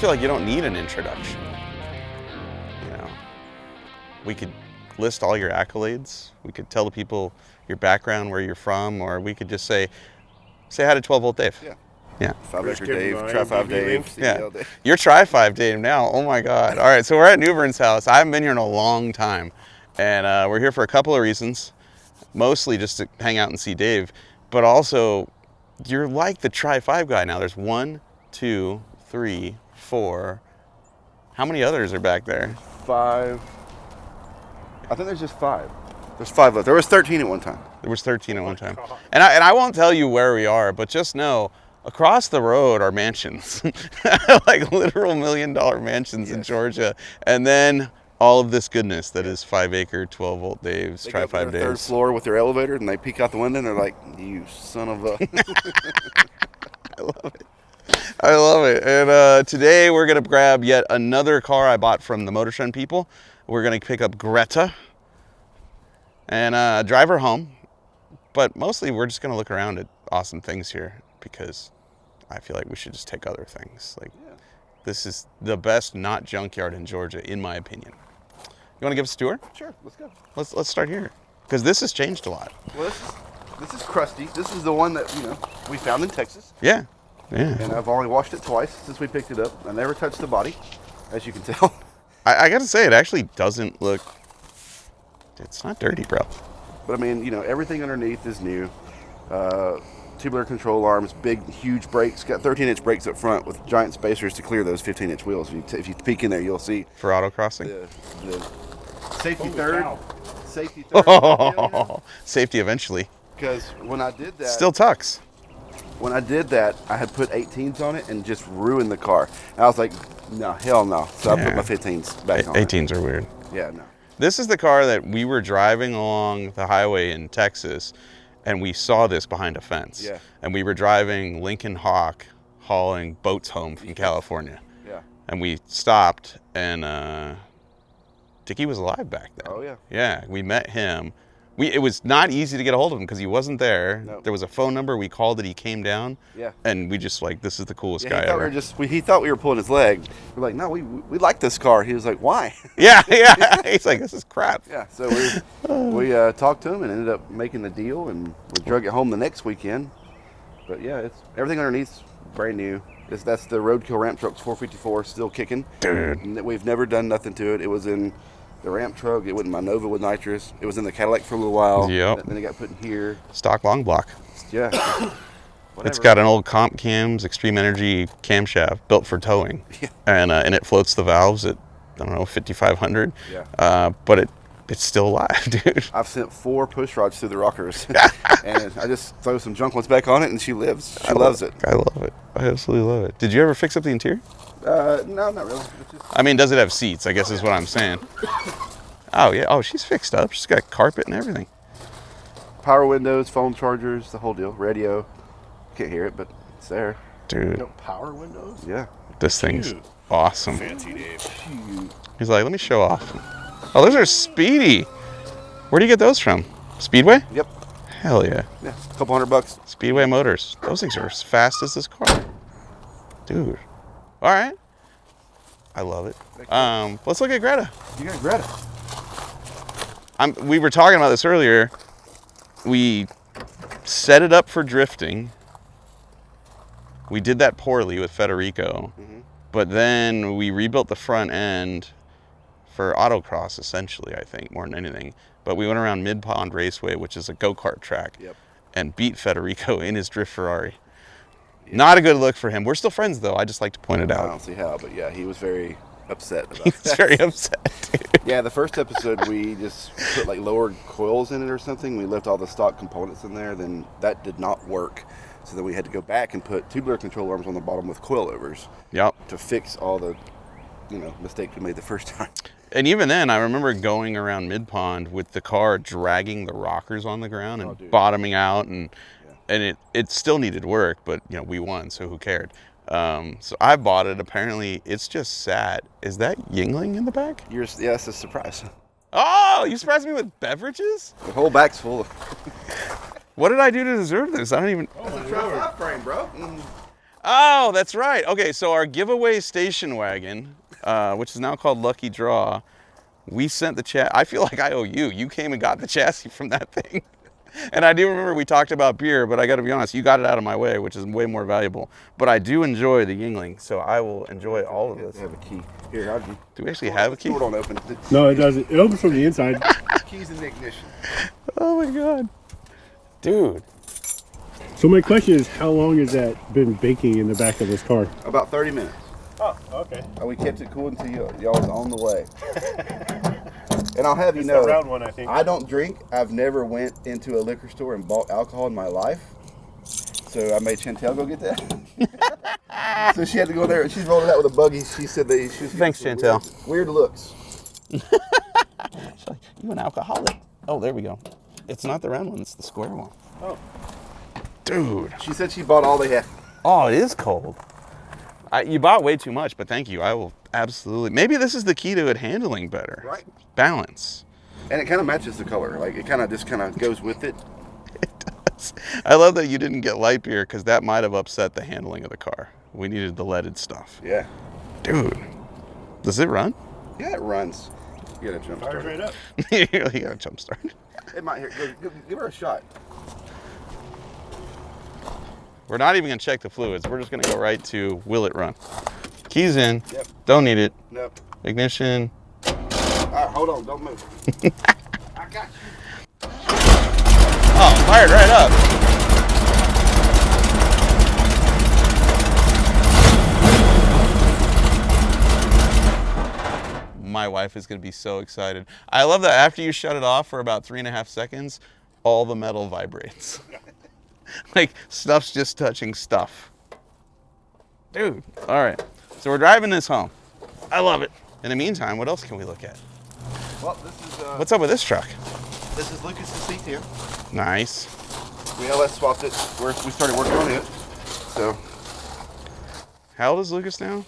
feel like you don't need an introduction. You know, we could list all your accolades. We could tell the people your background, where you're from, or we could just say hi to 12-volt Dave. Yeah. Yeah. 5-acre Dave, Try 5 Dave, yeah. You're Try 5 Dave now. Oh my God. All right, so we're at Newbwrn's house. I haven't been here in a long time, and we're here for a couple of reasons. Mostly just to hang out and see Dave, but also you're like the Try 5 guy now. There's 1, 2, 3, 4. How many others are back there? 5. I think there's just 5. There's 5 left. There was 13 at one time. There was 13 at one time. And I won't tell you where we are, but just know across the road are mansions, like literal $1 million mansions in Georgia, and then all of this goodness that is 5-acre 12-volt Dave's, Try 5 Dave's. Third floor with their elevator, and they peek out the window, and they're like, "You son of a." I love it. I love it. And today we're gonna grab yet another car I bought from the Motor Trend people. We're gonna pick up Greta and drive her home. But mostly we're just gonna look around at awesome things here because I feel like we should just take other things. Like this is the best not junkyard in Georgia, in my opinion. You want to give us a tour? Sure, let's go. Let's start here because this has changed a lot. Well, this is crusty. This is the one that we found in Texas. Yeah, yeah. And I've only washed it twice since we picked it up. I never touched the body, as you can tell. I got to say, it actually doesn't look. It's not dirty, bro. But I mean, everything underneath is new. Tubular control arms, big, huge brakes. Got 13-inch brakes up front with giant spacers to clear those 15-inch wheels. If you peek in there, you'll see. For autocrossing? The safety third. Safety third. Oh, safety eventually. Because when I did that. Still tucks. When I did that, I had put 18s on it and just ruined the car. And I was like, no, hell no. So I put my 15s back on. 18s are weird. Yeah, no. This is the car that we were driving along the highway in Texas, and we saw this behind a fence. Yeah. And we were driving Lincoln Hawk hauling boats home from California. Yeah. And we stopped, and Dickie was alive back then. Oh, yeah. Yeah, we met him. It was not easy to get a hold of him because he wasn't there. Nope. There was a phone number. We called it. He came down. Yeah. And we just this is the coolest guy ever. He thought we were pulling his leg. We're like, no, we like this car. He was like, why? Yeah. He's like, this is crap. Yeah. So we talked to him and ended up making the deal, and we drug it home the next weekend. But yeah, it's everything underneath's brand new. That's the Roadkill Ramp Truck's 454 still kicking. Dude. We've never done nothing to it. It was in the Ramp Truck. It went in my Nova with nitrous. It was in the Cadillac for a little while. Yep. Then it got put in here. Stock long block. Yeah. It's got an old Comp Cams Extreme Energy camshaft built for towing. Yeah. And it floats the valves at, I don't know, 5,500. Yeah. But it's still alive, dude. I've sent 4 push rods through the rockers. And I just throw some junk ones back on it, and she lives. She loves it. I love it. I absolutely love it. Did you ever fix up the interior? No, not really. I mean, does it have seats, I guess is what I'm saying. Oh, yeah. Oh, she's fixed up. She's got carpet and everything. Power windows, phone chargers, the whole deal. Radio. Can't hear it, but it's there. Dude. No power windows? Yeah. This thing's awesome. Fancy Dave. He's like, let me show off. Oh, those are speedy. Where do you get those from? Speedway? Yep. Hell yeah. Yeah. A couple $100. Speedway Motors. Those things are as fast as this car. Dude. All right. I love it. Let's look at Greta. You got Greta. We were talking about this earlier. We set it up for drifting. We did that poorly with Federico. Mm-hmm. But then we rebuilt the front end for autocross, essentially, I think, more than anything. But we went around Mid Pond Raceway, which is a go-kart track, and beat Federico in his drift Ferrari. Yeah. Not a good look for him. We're still friends, though. I just like to point it out. I don't see how, but yeah, he was very upset about that. He was very upset, dude. Yeah, the first episode, we just put like lowered coils in it or something. We left all the stock components in there. Then that did not work. So then we had to go back and put tubular control arms on the bottom with coilovers. Yep. To fix all the, mistakes we made the first time. And even then, I remember going around Mid Pond with the car dragging the rockers on the ground and bottoming out, and it still needed work, but we won, so who cared? So I bought it. Apparently, it's just sat. Is that Yingling in the back? Yeah, it's a surprise. Oh, you surprised me with beverages? The whole back's full of. What did I do to deserve this? I don't even. That's a Try 5 frame, bro. Oh, that's right. Okay, so our giveaway station wagon, which is now called Lucky Draw, we sent the chassis. I feel like I owe you. You came and got the chassis from that thing. And I do remember we talked about beer, but I got to be honest, you got it out of my way, which is way more valuable. But I do enjoy the Yingling, so I will enjoy all of this. I have a key. Here, how'd you? Do we actually have a key? Door don't open. No, it doesn't. It opens from the inside. Keys in the ignition. Oh my God. Dude. So my question is, how long has that been baking in the back of this car? About 30 minutes. Oh, okay. And we kept it cool until y'all was on the way. And I'll have you It's know, the round one, I think. I don't drink. I've never went into a liquor store and bought alcohol in my life. So I made Chantel go get that. So she had to go there. She's rolling out with a buggy. She said that she was Thanks, Chantel. Weird looks. She's like, you an alcoholic. Oh, there we go. It's not the round one, it's the square one. Oh. Dude. She said she bought all they had. Oh, it is cold. You bought way too much, but thank you. I will absolutely. Maybe this is the key to it handling better. Right. Balance. And it kind of matches the color. Like it kind of goes with it. It does. I love that you didn't get light beer because that might have upset the handling of the car. We needed the leaded stuff. Yeah. Dude. Does it run? Yeah, it runs. You gotta jump Fires start. right up. You got a jump start. It might. Here, give her a shot. We're not even going to check the fluids. We're just going to go right to will it run. Keys in. Yep. Don't need it. Nope. Ignition. All right, hold on. Don't move. I got you. Oh, fired right up. My wife is going to be so excited. I love that after you shut it off for about 3.5 seconds, all the metal vibrates. Like stuff's just touching stuff. Dude, all right. So we're driving this home. I love it. In the meantime, what else can we look at? Well, this is. What's up with this truck? This is Lucas's seat here. Nice. We LS swapped it. We started working on it. So. How old is Lucas now?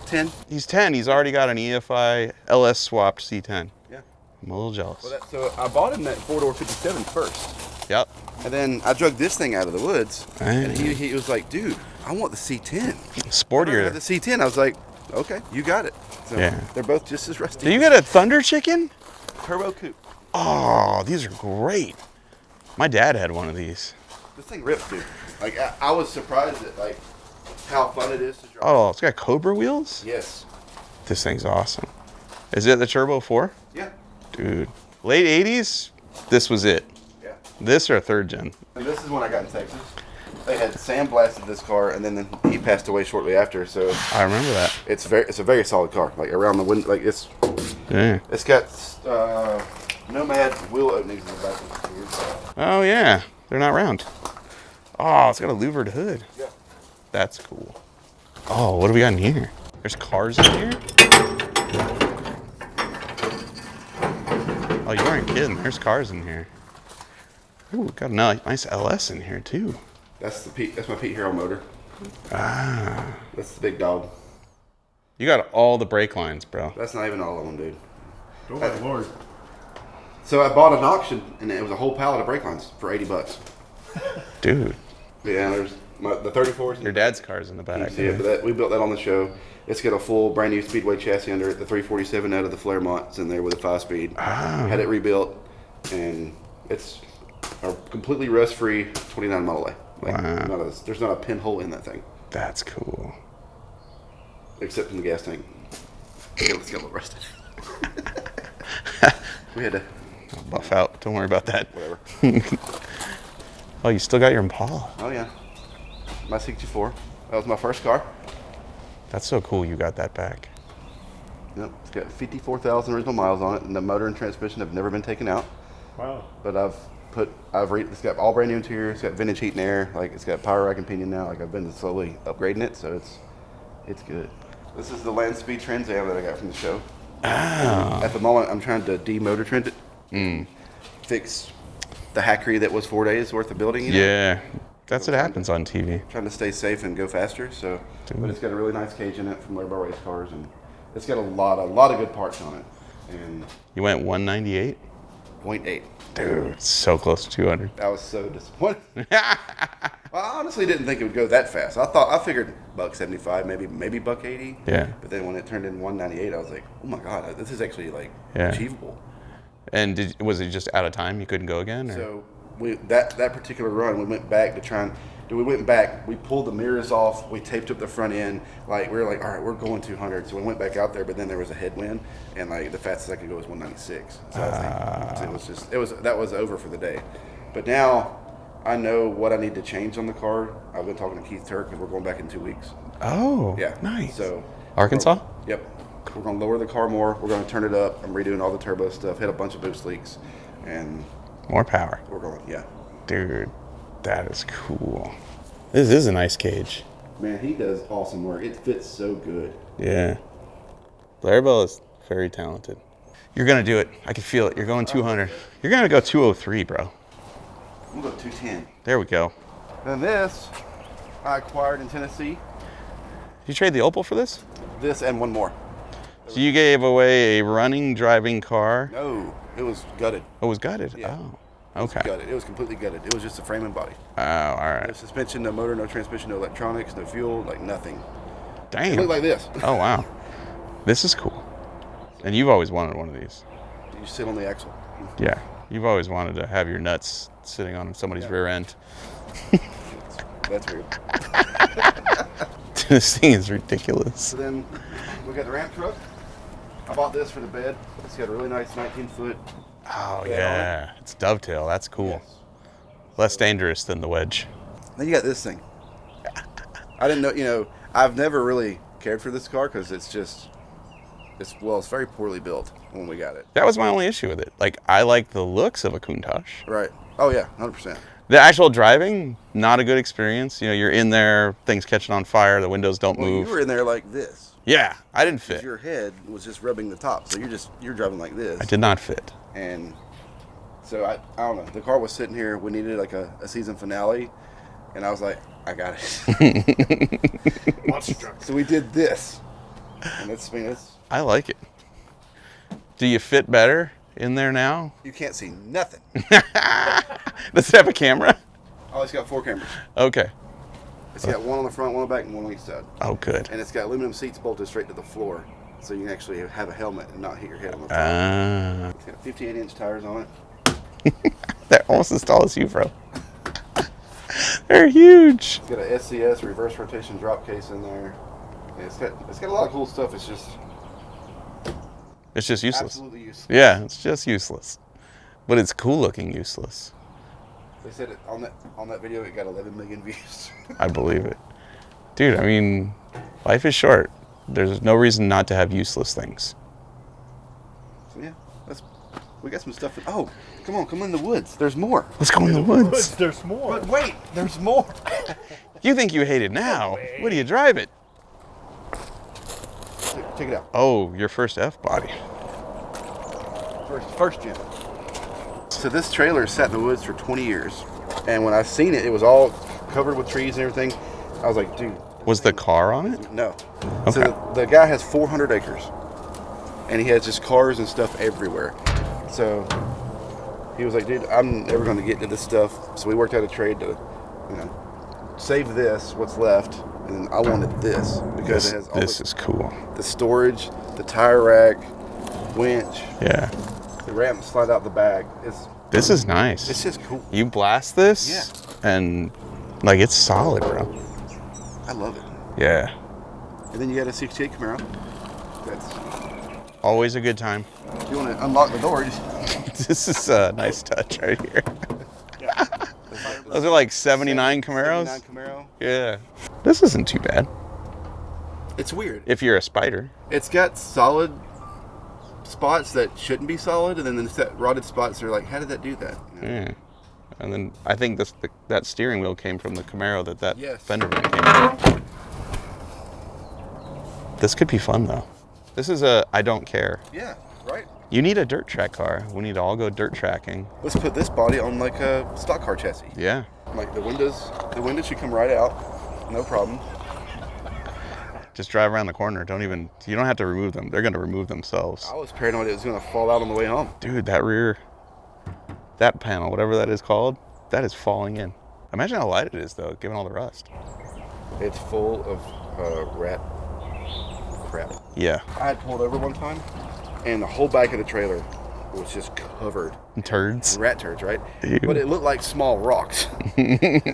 10. He's 10. He's already got an EFI LS swapped C10. Yeah. I'm a little jealous. Well, so I bought him that 4-door 57 first. Yep. And then I drug this thing out of the woods. Ah. And he was like, dude, I want the C10. Sportier. The C10. I was like, okay, you got it. So Yeah. they're both just as rusty. Do you get a Thunder Chicken? Turbo coupe. Oh, these are great. My dad had one of these. This thing rips, dude. Like I was surprised at like how fun it is to drive. Oh, it's got Cobra wheels? Yes. This thing's awesome. Is it the Turbo 4? Yeah. Dude. Late 80s, this was it. Yeah. This or a third gen? And this is when I got in Texas. They had sandblasted this car, and then he passed away shortly after. So I remember that. it's a very solid car. Like around the window, like it's Yeah. got Nomad wheel openings in the back. Oh, yeah. They're not round. Oh, it's got a louvered hood. Yeah. That's cool. Oh, what do we got in here? There's cars in here? Oh, you aren't kidding. There's cars in here. Ooh, got a nice LS in here, too. That's my Pete Hero motor. Ah. That's the big dog. You got all the brake lines, bro. That's not even all of them, dude. Oh my lord. So I bought an auction, and it was a whole pallet of brake lines for $80. Dude. Yeah, there's the 34s. Your dad's car's in the back. Yeah, but we built that on the show. It's got a full brand new Speedway chassis under it. The 347 out of the Flaremont's in there with a 5-speed. Ah. Had it rebuilt, and it's a completely rust-free 29 Model A. Like, Wow. there's not a pinhole in that thing, That's cool. except in the gas tank. It's got a little rusted. We had to, I'll buff out. Don't worry about that. whatever. Oh, you still got your Impala. Oh yeah, my 64. That was my first car. That's so cool you got that back. Yep, it's got 54,000 original miles on it, and the motor and transmission have never been taken out. Wow. But it's got all brand new interior. It's got vintage heat and air. Like it's got power rack and pinion now. Like I've been slowly upgrading it, so it's good. This is the Land Speed Trans Am that I got from the show. Oh. At the moment, I'm trying to demotor trend it, fix the hackery that was 4 days worth of building. You know? Yeah. That's what happens on TV. Trying to stay safe and go faster. So, but it's got a really nice cage in it from Laybar Race Cars, and it's got a lot of good parts on it. And You went 198? 0.8. Dude, it's so close to 200. I was so disappointed. Well, I honestly didn't think it would go that fast. I figured $175, maybe $180. Yeah. But then when it turned in 198, I was like, oh my god, this is actually like Yeah. achievable. And was it just out of time? You couldn't go again? Or? So that particular run, we went back to try and. We pulled the mirrors off, we taped up the front end, like we were like, all right, we're going 200. So we went back out there, but then there was a headwind, and like the fastest I could go was 196. So I was like, that was over for the day. But now I know what I need to change on the car. I've been talking to Keith Turk, and we're going back in 2 weeks. Oh, Yeah. nice. So Arkansas? Yep. We're going to lower the car more. We're going to turn it up. I'm redoing all the turbo stuff, hit a bunch of boost leaks, and More power. we're going, yeah. Dude, that is cool. This is a nice cage. Man, he does awesome work. It fits so good. Yeah. Larabelle is very talented. You're going to do it. I can feel it. You're going 200. You're going to go 203, bro. I'm going to go 210. There we go. Then this, I acquired in Tennessee. Did you trade the Opal for this? This and one more. So you gave away a running, driving car. No, it was gutted. Oh, it was gutted? Yeah. Oh, okay. Gutted. It was completely gutted. It was just a frame and body. Oh, all right. No suspension, no motor, no transmission, no electronics, no fuel, like nothing. It Dang. looked like this. Oh, wow. This is cool. And you've always wanted one of these. You sit on the axle. Yeah. You've always wanted to have your nuts sitting on somebody's rear end. That's weird. This thing is ridiculous. So then we got the ramp truck. I bought this for the bed. It's got a really nice 19-foot. Oh, bed on yeah. It's dovetail. That's cool. Yes. Less dangerous than the wedge. Then you got this thing. I didn't know, I've never really cared for this car because it's very poorly built when we got it. That was my only issue with it. Like, I like the looks of a Countach. Right. Oh, yeah, 100%. The actual driving, not a good experience. You know, you're in there, things catching on fire, the windows don't Well, move. you were in there like this. Yeah, I didn't fit. Your head was just rubbing the top, so you're driving like this. I did not fit. And so I don't know. The car was sitting here. We needed like a season finale, and I was like, I got it. Monster truck. So we did this, and it's I like it. Do you fit better in there now? you can't see nothing. Does it have a camera? Oh, it's got 4 cameras. Okay. It's got one on the front, one on the back, and one on each side. Oh, good. And it's got aluminum seats bolted straight to the floor, so you can actually have a helmet and not hit your head on the front. It's got 58-inch tires on it. They're almost as tall as you, bro. They're huge. It's got a SCS reverse rotation drop case in there. Yeah, it's got a lot of cool stuff. It's just It's just useless. absolutely useless. Yeah, it's just useless. But it's cool looking useless. They said it on that video. It got 11 million views. I believe it. Dude, I mean, life is short. There's no reason not to have useless things. So yeah, we got some stuff. Oh, come in the woods. There's more. Let's go in the woods. There's more. But wait, there's more. You think you hate it now? What do you drive it? Check it out. Oh, your first F body. First gen. So this trailer sat in the woods for 20 years, and when I seen it, it was all covered with trees and everything. I was like, dude. Was the car on it? No. Okay. So the guy has 400 acres, and he has just cars and stuff everywhere. So he was like, dude, I'm never going to get into this stuff. So we worked out a trade to, save this, what's left, and I wanted this because it has all This is cool. the storage, the tire rack, winch, Yeah. the ramp slide out the back. This is nice. It's just cool. You blast this, Yeah. and like it's solid, bro. I love it. Yeah. And then you got a 68 Camaro. That's Always a good time. if you want to unlock the door. This is a nice touch right here. Those are like 79 Camaros. 79 Camaro. Yeah. This isn't too bad It's weird. if you're a spider. It's got solid spots that shouldn't be solid, and then there's that rotted spots that are like, how did that do that? Yeah. And then I think that steering wheel came from the Camaro that Yes. fender vent came from. This could be fun though. This is I don't care. Yeah, right. You need a dirt track car. We need to all go dirt tracking. Let's put this body on like a stock car chassis. Yeah. Like the windows should come right out, no problem. Just drive around the corner. You don't have to remove them. They're going to remove themselves. I was paranoid it was gonna fall out on the way home. Dude, that panel, whatever that is called, that is falling in. Imagine how light it is, though, given all the rust. It's full of rat crap. Yeah. I had pulled over one time, and the whole back of the trailer was just covered Turds. in rat turds, right? Ew. But it looked like small rocks.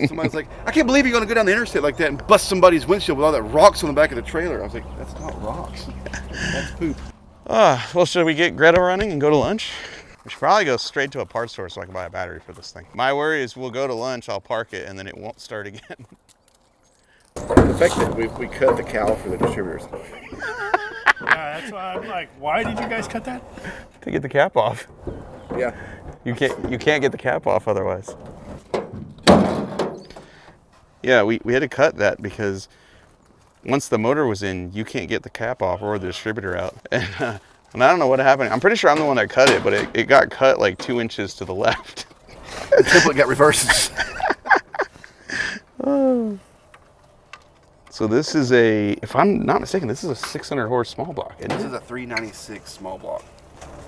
Somebody's like, I can't believe you're going to go down the interstate like that and bust somebody's windshield with all that rocks on the back of the trailer. I was like, that's not rocks. That's poop. Well, should we get Greta running and go to lunch? We should probably go straight to a parts store so I can buy a battery for this thing. My worry is we'll go to lunch, I'll park it, and then it won't start again. The fact that we cut the cowl for the distributors. Yeah, that's why I'm like, why did you guys cut that? To get the cap off. Yeah. You can't get the cap off otherwise. Yeah, we had to cut that because once the motor was in, you can't get the cap off or the distributor out. And I don't know what happened. I'm pretty sure I'm the one that cut it, but it got cut like 2 inches to the left. The template got reversed. So this is if I'm not mistaken, this is a 600 horse small block. This is a 396 small block.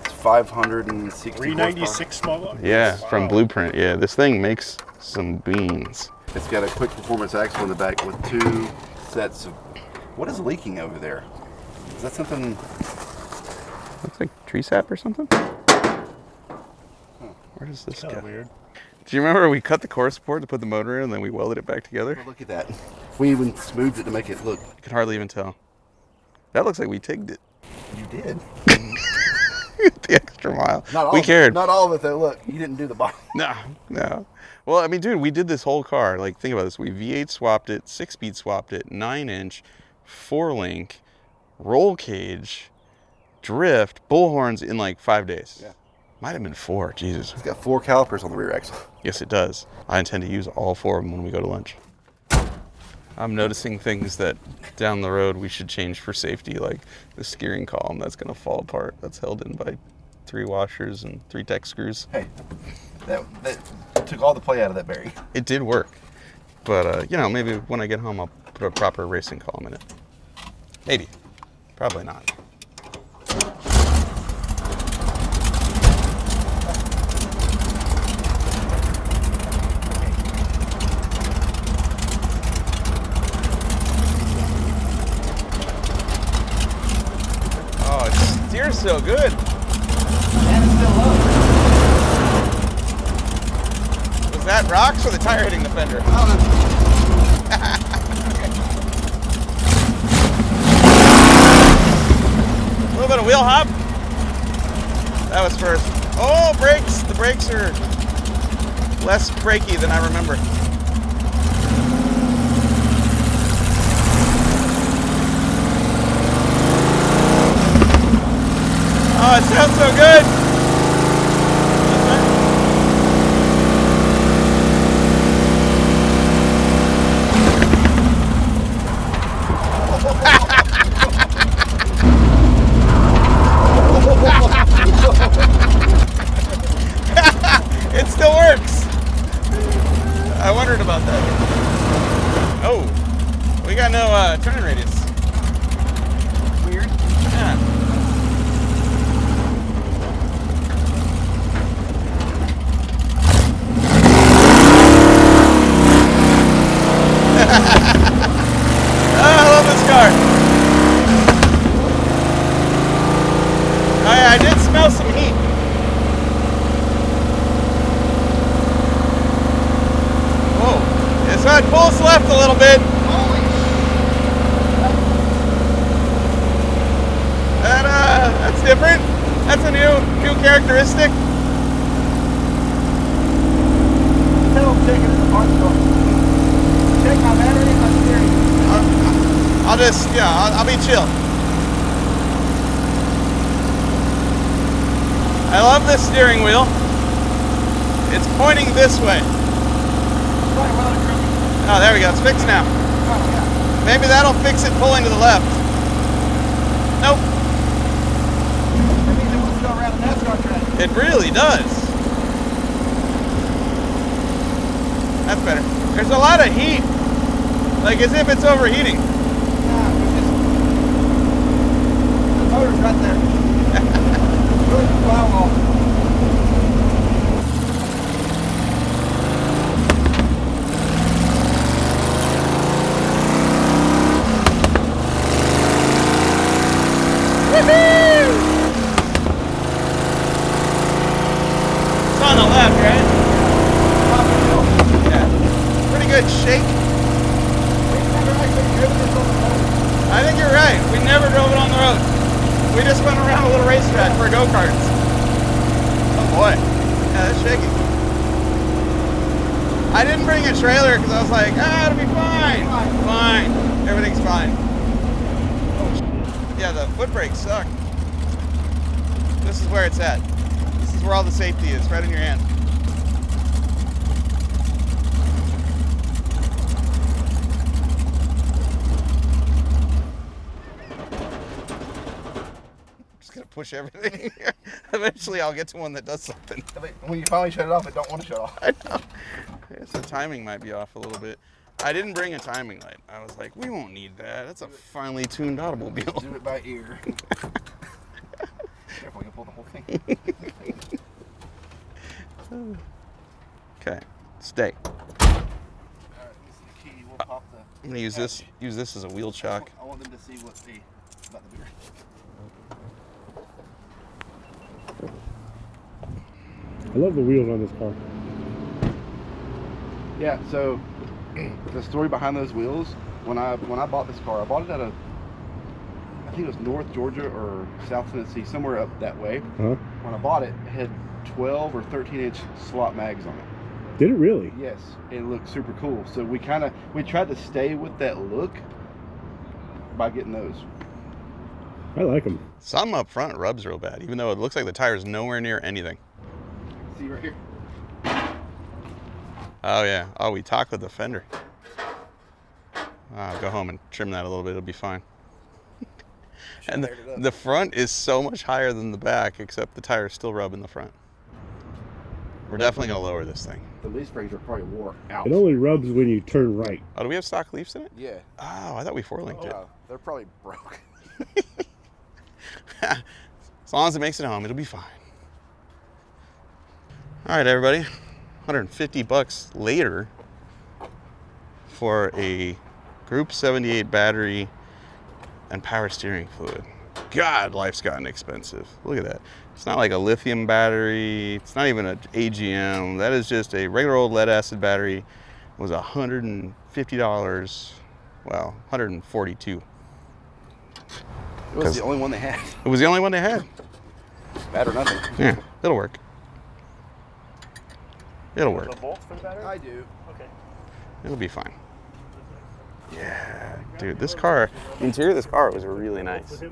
It's 560 396 small block? Yeah, Wow. from Blueprint. Yeah, this thing makes some beans. It's got a quick performance axle in the back with 2 sets of... What is leaking over there? Is that something... Looks like tree sap or something. Where does this Kind go? of weird. Do you remember we cut the core support to put the motor in and then we welded it back together? Oh, look at that. We even smoothed it to make it look... I can hardly even tell. That looks like we tigged it. You did. The extra mile. Not all We cared. Not all of it, though. Look, you didn't do the bottom. No. Well, I mean, dude, we did this whole car. Like, think about this. We V8 swapped it, 6-speed swapped it, 9-inch, 4-link, roll cage, drift, bullhorns in like 5 days. Yeah. Might have been 4. Jesus. It's got 4 calipers on the rear axle. Yes, it does. I intend to use all 4 of them when we go to lunch. I'm noticing things that down the road we should change for safety, like the steering column that's going to fall apart. That's held in by 3 washers and 3 tech screws. Hey, that took all the play out of that bearing. It did work. But, maybe when I get home I'll put a proper racing column in it. Maybe. Probably not. Oh, it steers so good. And it's still low. Was that rocks or the tire hitting the fender? A little bit of wheel hop. That was first. Oh, brakes. The brakes are less brakey than I remember. Oh, it sounds so good. It still works. I wondered about that. Oh, we got no turning radius. Weird. Yeah. I love this car. I did smell some heat. Whoa. Yeah, so I'd pulse left a little bit. That's different. That's a new characteristic. Tell them take it to the parts store. Check my battery and my steering. I'll be chill. I love this steering wheel. It's pointing this way. Oh, there we go. It's fixed now. Maybe that'll fix it pulling to the left. Nope. That means it wants to go around the NASCAR track. It really does. That's better. There's a lot of heat. Like as if it's overheating. The motor's right there. Really the firewall. We just went around a little racetrack for go-karts. Oh boy. Yeah, that's shaky. I didn't bring a trailer because I was like, it'll be fine. Fine. Everything's fine. Yeah, the foot brakes suck. This is where it's at. This is where all the safety is, right in your hand. Just gonna push everything. Eventually I'll get to one that does something. When you finally shut it off, it don't want to shut off. I know. I guess the timing might be off a little bit. I didn't bring a timing light. I was like, we won't need that. That's a finely tuned automobile. Do it by ear. Careful, you pull the whole thing. Okay, stay. All right, let me see the key. We'll pop the. I'm gonna use this as a wheel chock. I want them to see what about the beer. I love the wheels on this car. Yeah, so the story behind those wheels, when I bought this car, I bought it out of, I think it was North Georgia or South Tennessee, somewhere up that way. Huh? When I bought it, it had 12 or 13-inch slot mags on it. Did it really? Yes, it looked super cool. So we tried to stay with that look by getting those. I like them. Some up front rubs real bad, even though it looks like the tire's nowhere near anything. See right here? Oh yeah. Oh, we talked with the fender. I'll go home and trim that a little bit. It'll be fine. And the front is so much higher than the back, except the tires still rub in the front. We're definitely gonna lower this thing. The leaf springs are probably wore out. It only rubs when you turn right. Oh, do we have stock leaves in it? Yeah. Oh, I thought we four-linked it. They're probably broke. As long as it makes it home, it'll be fine. All right, everybody. $150 later for a Group 78 battery and power steering fluid. God, life's gotten expensive. Look at that. It's not like a lithium battery. It's not even an AGM. That is just a regular old lead acid battery. It was $150. Well, $142. It was the only one they had. It was the only one they had. Bad or nothing. Yeah, it'll work. It'll work. The bolts for the battery? I do. Okay. It'll be fine. Yeah, dude, this car, the interior of this car was really nice. Yeah.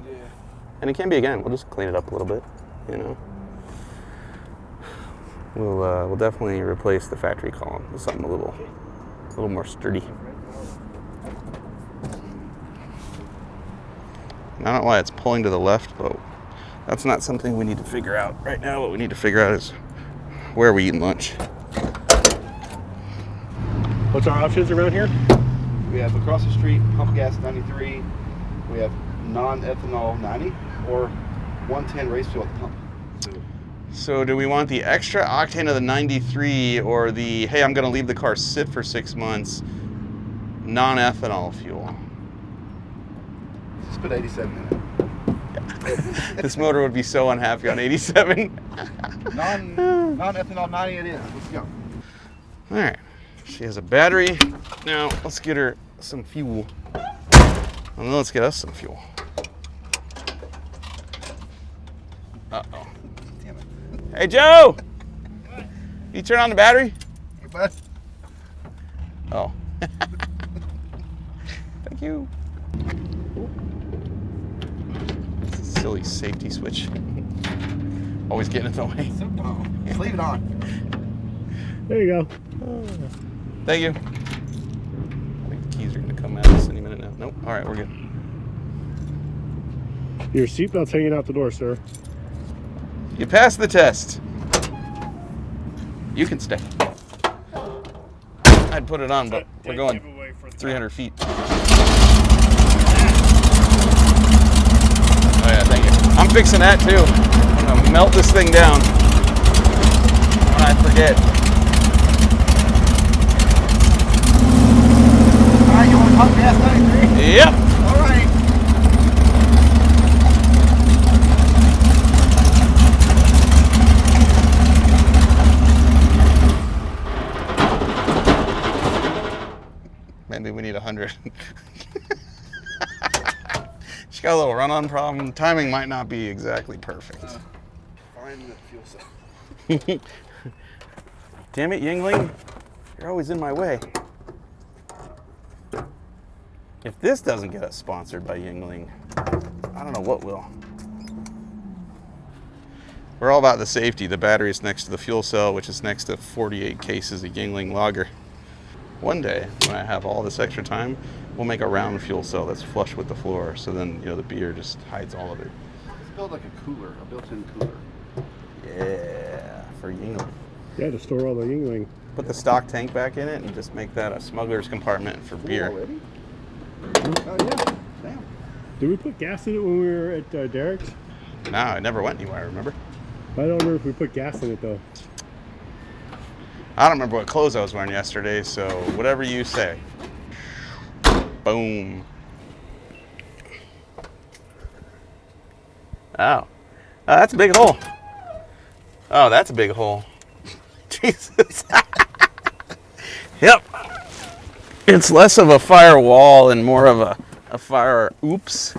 And it can be again. We'll just clean it up a little bit, you know. We'll definitely replace the factory column with something a little more sturdy. And I don't know why it's pulling to the left, but that's not something we need to figure out right now. What we need to figure out is where are we eating lunch. What's our options around here? We have across the street, pump gas 93. We have non-ethanol 90 or 110 race fuel at the pump. So do we want the extra octane of the 93 or the, hey, I'm going to leave the car sit for 6 months, non-ethanol fuel? Just put 87 in it. This motor would be so unhappy on 87. Non-ethanol 90 it is. Let's go. All right. She has a battery. Now, let's get her some fuel. And then let's get us some fuel. Uh-oh. Damn it. Hey, Joe! You turn on the battery? Hey, bud. Oh. Thank you. It's a silly safety switch. Always getting in the way. So dumb. Just leave it on. There you go. Thank you. I think the keys are going to come at us any minute now. Nope. All right, we're good. Your seatbelt's hanging out the door, sir. You passed the test. You can stay. I'd put it on, but we're going 300 feet. Oh yeah, thank you. I'm fixing that too. I'm gonna melt this thing down when I forget. All right, you want to pump gas 93? Yep. All right. Maybe we need 100. She got a little run-on problem. Timing might not be exactly perfect. Find the fuel cell. Damn it, Yingling. You're always in my way. If this doesn't get us sponsored by Yingling, I don't know what will. We're all about the safety. The battery is next to the fuel cell, which is next to 48 cases of Yingling lager. One day, when I have all this extra time, we'll make a round fuel cell that's flush with the floor. So then, the beer just hides all of it. Let's build like a cooler, a built-in cooler. Yeah, for Yingling. Yeah, to store all the Yingling. Put the stock tank back in it and just make that a smuggler's compartment for beer. Already? Oh yeah. Damn. Did we put gas in it when we were at Derek's? No, it never went anywhere, remember? I don't remember if we put gas in it though. I don't remember what clothes I was wearing yesterday, so whatever you say. Boom. Oh. That's a big hole. Oh, that's a big hole. Jesus. Yep. It's less of a firewall and more of a fire oops.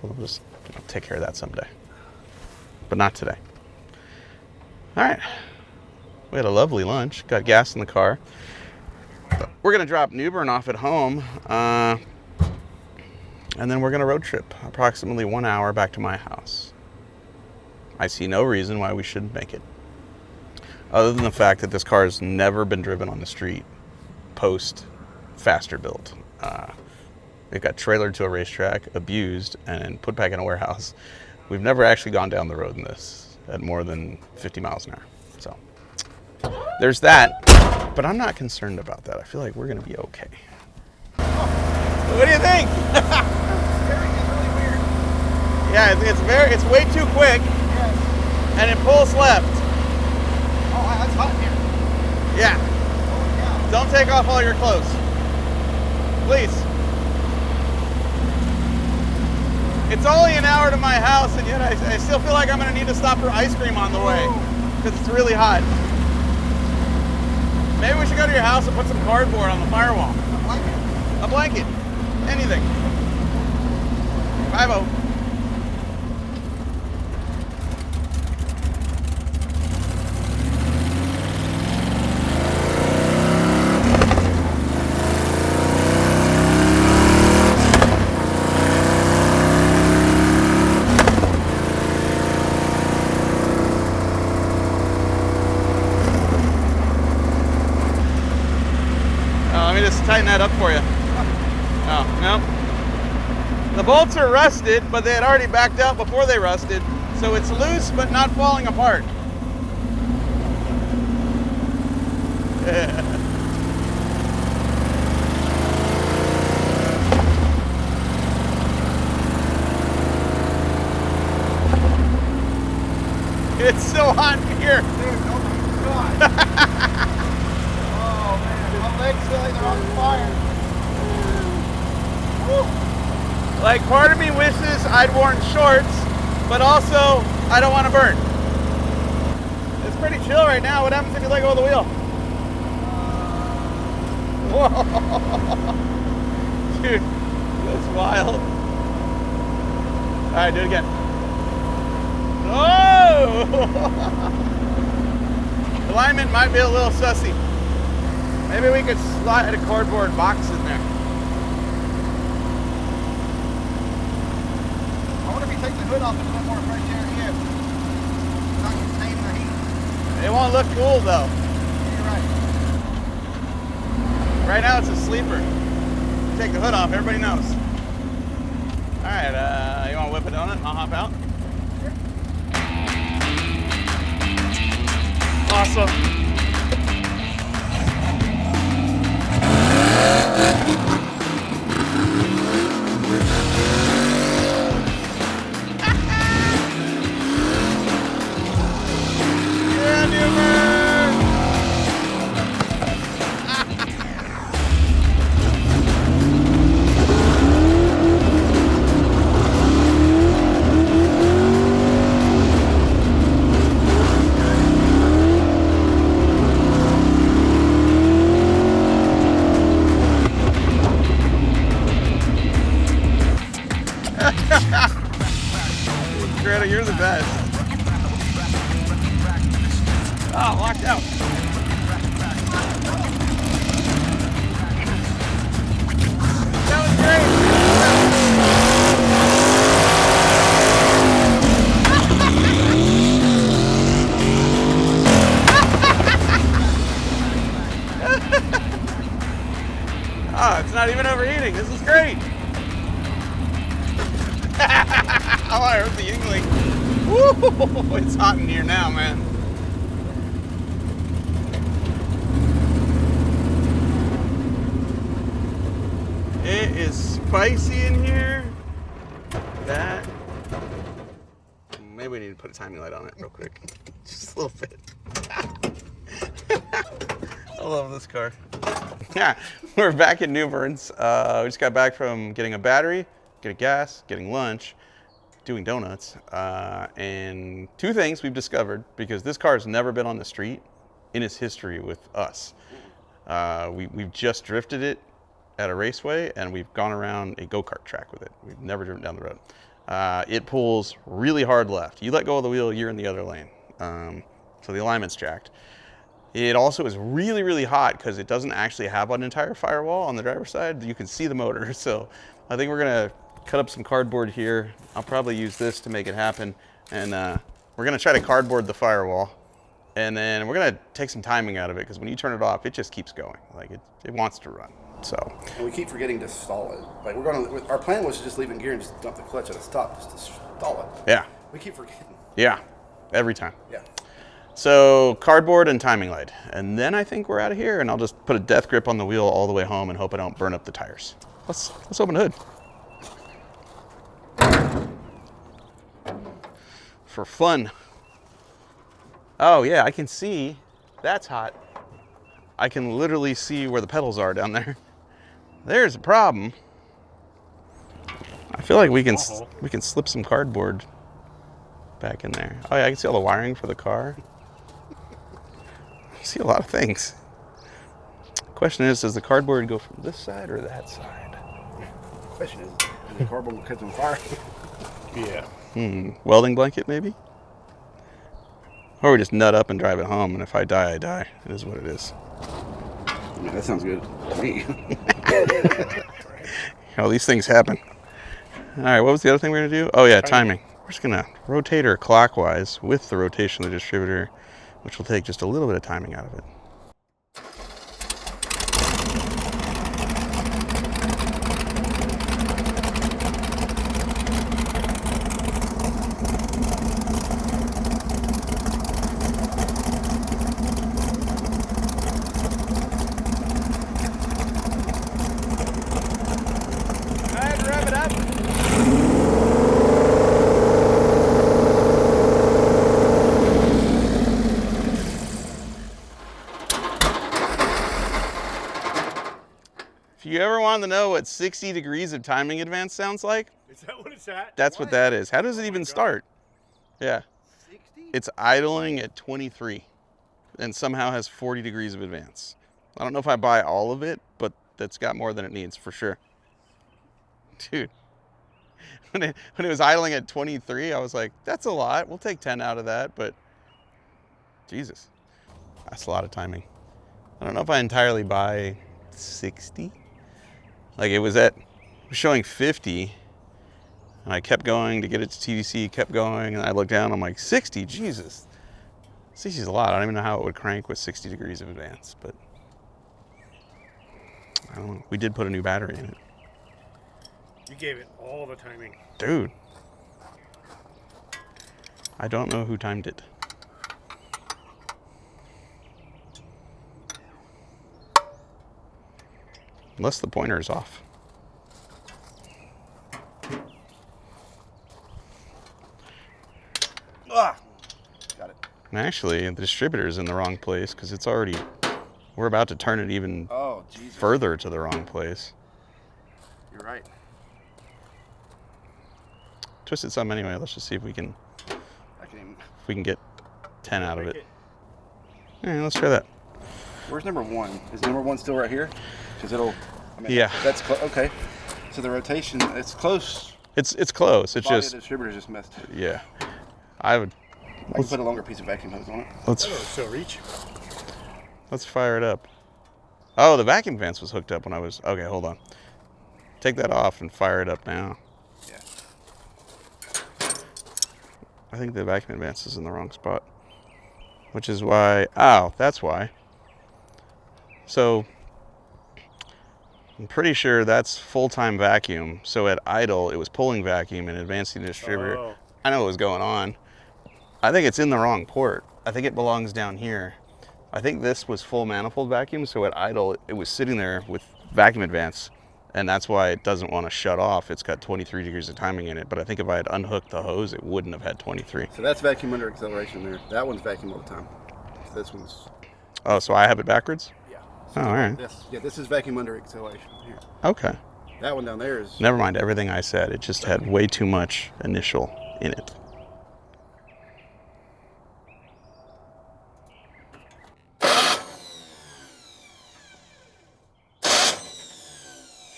We'll just take care of that someday. But not today. All right. We had a lovely lunch. Got gas in the car. We're going to drop Newbwrn off at home. And then we're going to road trip approximately 1 hour back to my house. I see no reason why we shouldn't make it. Other than the fact that this car has never been driven on the street post faster build. It got trailered to a racetrack, abused, and put back in a warehouse. We've never actually gone down the road in this at more than 50 miles an hour. So there's that, but I'm not concerned about that. I feel like we're going to be okay. What do you think? Steering is really weird. Yeah, it's way too quick, Yes. and it pulls left. Oh, that's hot in here. Yeah, Oh yeah. don't take off all your clothes. Please. It's only an hour to my house, and yet I still feel like I'm going to need to stop for ice cream on the way because it's really hot. Maybe we should go to your house and put some cardboard on the firewall. A blanket. Anything. 5-0. Let me just tighten that up for you. Oh, no. The bolts are rusted, but they had already backed out before they rusted, so it's loose but not falling apart. It's so hot in here. Dude, oh my god. Oh man, my legs feel like they're on fire. Woo. Like, part of me wishes I'd worn shorts, but also I don't want to burn. It's pretty chill right now. What happens if you let go of the wheel? Whoa. Dude, that's wild. All right, do it again. Oh! Alignment might be a little sussy. Maybe we could slide a cardboard box in there. I wonder if you take the hood off and put more fresh air in. It's not containing the heat. It won't look cool though. You're right. Right now it's a sleeper. Take the hood off, everybody knows. All right, you want to whip it on it and I'll hop out? Awesome. Yeah, Newbwrn! Greta, you're the best. Oh, locked out. That was great. Oh, it's not even overheating. This is great. Oh, I heard the yingling. Woo! It's hot in here now, man. It is spicy in here. That. Maybe we need to put a timing light on it real quick. Just a little bit. I love this car. Yeah, we're back in Newbwrn's. We just got back from getting a battery, getting gas, getting lunch, doing donuts, and two things we've discovered, because this car has never been on the street in its history with us. We've just drifted it at a raceway, and we've gone around a go-kart track with it. We've never driven down the road. It pulls really hard left. You let go of the wheel, you're in the other lane. So the alignment's jacked. It also is really, really hot because it doesn't actually have an entire firewall on the driver's side. You can see the motor. So I think we're gonna cut up some cardboard here. I'll probably use this to make it happen. And we're gonna try to cardboard the firewall. And then we're gonna take some timing out of it, because when you turn it off, it just keeps going. Like it wants to run. So. And we keep forgetting to stall it. Like our plan was to just leave in gear and just dump the clutch at a stop just to stall it. Yeah. We keep forgetting. Yeah, every time. Yeah. So cardboard and timing light. And then I think we're out of here, and I'll just put a death grip on the wheel all the way home and hope I don't burn up the tires. Let's open the hood. For fun. Oh yeah, I can see. That's hot. I can literally see where the pedals are down there. There's a problem. I feel like we can slip some cardboard back in there. Oh yeah, I can see all the wiring for the car. I see a lot of things. Question is, does the cardboard go from this side or that side? Question is the cardboard will catch on fire? Yeah. Welding blanket maybe? Or we just nut up and drive it home, and if I die, I die. It is what it is. Yeah, that sounds good to me. All these things happen. All right, what was the other thing we were gonna do? Oh yeah, timing. We're just gonna rotate her clockwise with the rotation of the distributor, which will take just a little bit of timing out of it. If you ever wanted to know what 60 degrees of timing advance sounds like, Is that what it's at? that's what that is. How does it even start? Yeah. 60? It's idling at 23 and somehow has 40 degrees of advance. I don't know if I buy all of it, but that's got more than it needs for sure. Dude, when it was idling at 23, I was like, that's a lot. We'll take 10 out of that, but Jesus, that's a lot of timing. I don't know if I entirely buy 60. Like it was showing 50, and I kept going to get it to TDC, kept going, and I looked down, I'm like, 60, Jesus. 60 is a lot. I don't even know how it would crank with 60 degrees of advance, but I don't know. We did put a new battery in it. You gave it all the timing. Dude. I don't know who timed it. Unless the pointer is off. Ah, got it. And actually, the distributor is in the wrong place because it's already, we're about to turn it even further to the wrong place. You're right. Twisted some anyway. Let's just see if we can get 10 out of it. Yeah, let's try that. Where's number one? Is number one still right here? Because it'll. Yeah. That's okay. So the rotation, it's close. It's close. It's Body of just the distributor's just messed. yeah. I would. I can put a longer piece of vacuum hose on it. Let's So reach. let's fire it up. Oh, the vacuum vents was hooked up when I was. Okay, hold on. Take that off and fire it up now. Yeah. I think the vacuum advance is in the wrong spot, which is why. Oh, that's why. So I'm pretty sure that's full-time vacuum. So at idle, it was pulling vacuum and advancing the distributor. Oh. I know what was going on. I think it's in the wrong port. I think it belongs down here. I think this was full manifold vacuum, so at idle, it was sitting there with vacuum advance, and that's why it doesn't want to shut off. It's got 23 degrees of timing in it, but I think if I had unhooked the hose, it wouldn't have had 23. So that's vacuum under acceleration there. That one's vacuum all the time. So this one's. Oh, so I have it backwards? Yeah. Oh, all right. This is vacuum under acceleration here. Okay. That one down there is. Never mind everything I said. It just had way too much initial in it.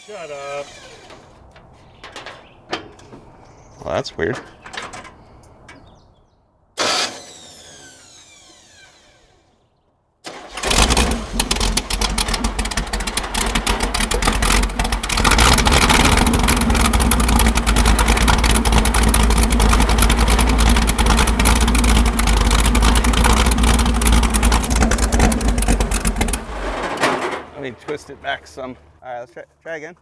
Shut up. Well, that's weird. Let me twist it back some. All right, let's try again.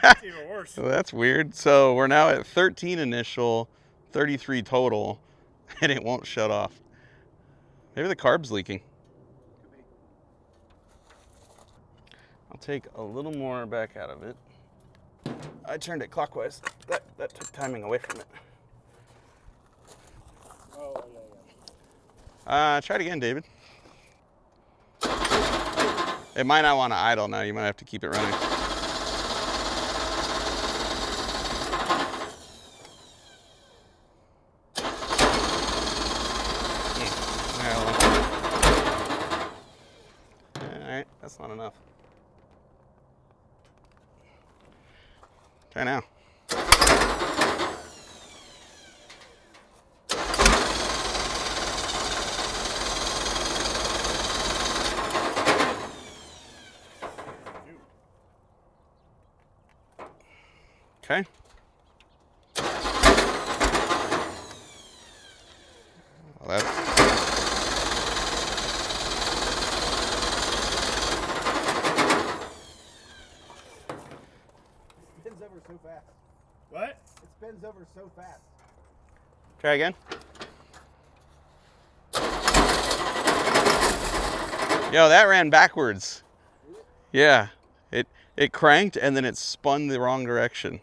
That's even worse. So that's weird. So we're now at 13 initial, 33 total, and it won't shut off. Maybe the carb's leaking. I'll take a little more back out of it. I turned it clockwise. That took timing away from it. Oh, yeah. Try it again, David. It might not want to idle now. You might have to keep it running. Alright, that's not enough. Try now. Okay. Well, that's Spins over so fast. What? It spins over so fast. try again. Yo, that ran backwards. Yeah. It cranked and then it spun the wrong direction.